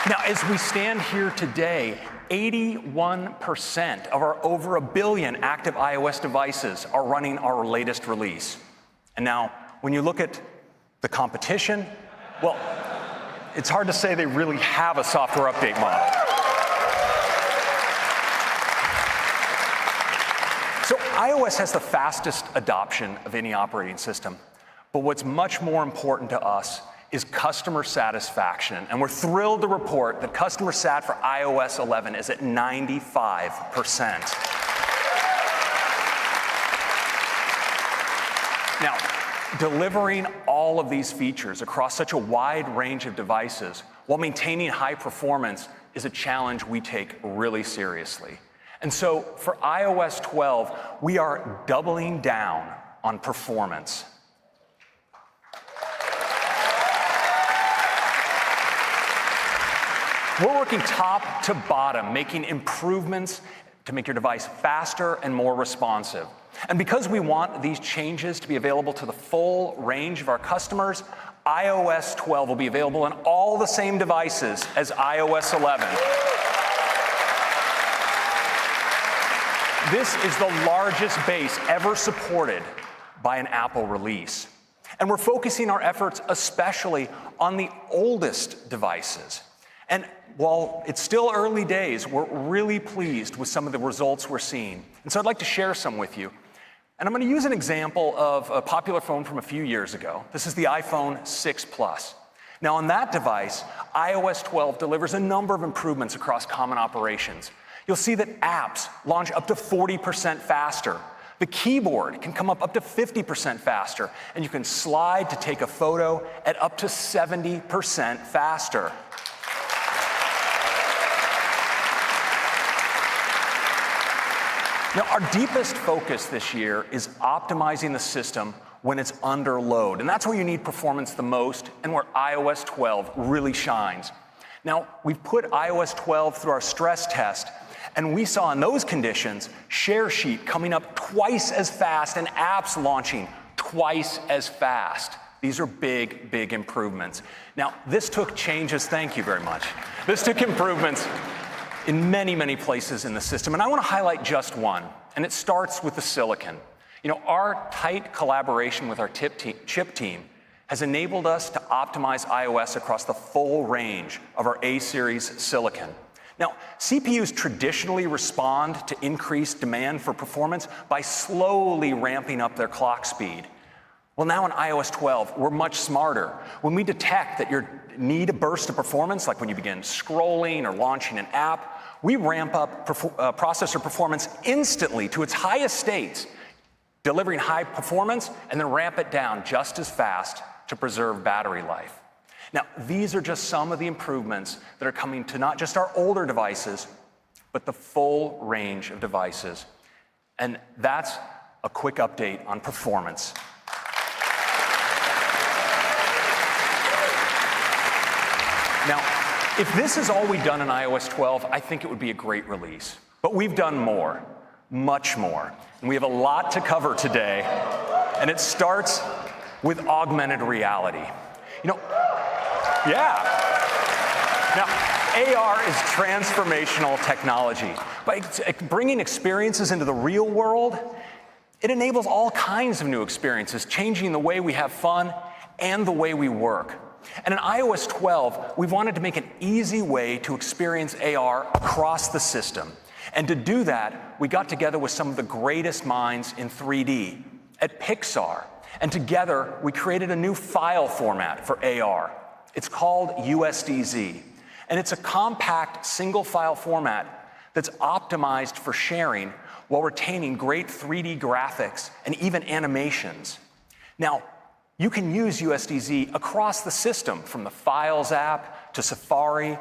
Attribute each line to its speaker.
Speaker 1: Now, as we stand here today, 81% of our over 1 billion active iOS devices are running our latest release. And now, when you look at the competition, well, it's hard to say they really have a software update model. So iOS has the fastest adoption of any operating system. But what's much more important to us is customer satisfaction. And we're thrilled to report that customer sat for iOS 11 is at 95%. Now, delivering all of these features across such a wide range of devices while maintaining high performance is a challenge we take really seriously. And so for iOS 12, we are doubling down on performance. We're working top to bottom, making improvements to make your device faster and more responsive. And because we want these changes to be available to the full range of our customers, iOS 12 will be available on all the same devices as iOS 11. This is the largest base ever supported by an Apple release. And we're focusing our efforts especially on the oldest devices. And while it's still early days, we're really pleased with some of the results we're seeing. And so I'd like to share some with you. And I'm going to use an example of a popular phone from a few years ago. This is the iPhone 6 Plus. Now on that device, iOS 12 delivers a number of improvements across common operations. You'll see that apps launch up to 40% faster. The keyboard can come up to 50% faster, and you can slide to take a photo at up to 70% faster. Now, our deepest focus this year is optimizing the system when it's under load. And that's where you need performance the most and where iOS 12 really shines. Now, we've put iOS 12 through our stress test, and we saw in those conditions Share Sheet coming up twice as fast and apps launching twice as fast. These are big, big improvements. Now, this took changes, thank you very much. This took improvements in many, many places in the system. And I want to highlight just one, and it starts with the silicon. You know, our tight collaboration with our chip team has enabled us to optimize iOS across the full range of our A-series silicon. Now, CPUs traditionally respond to increased demand for performance by slowly ramping up their clock speed. Well, now in iOS 12, we're much smarter. When we detect that you need a burst of performance, like when you begin scrolling or launching an app, we ramp up processor performance instantly to its highest states, delivering high performance, and then ramp it down just as fast to preserve battery life. Now, these are just some of the improvements that are coming to not just our older devices, but the full range of devices. And that's a quick update on performance. Now, if this is all we've done in iOS 12, I think it would be a great release. But we've done more, much more. And we have a lot to cover today. And it starts with augmented reality. You know, yeah. Now, AR is transformational technology. By bringing experiences into the real world, it enables all kinds of new experiences, changing the way we have fun and the way we work. And in iOS 12, we've wanted to make an easy way to experience AR across the system. And to do that, we got together with some of the greatest minds in 3D at Pixar. And together, we created a new file format for AR. It's called USDZ. And it's a compact single file format that's optimized for sharing while retaining great 3D graphics and even animations. Now, you can use USDZ across the system, from the Files app to Safari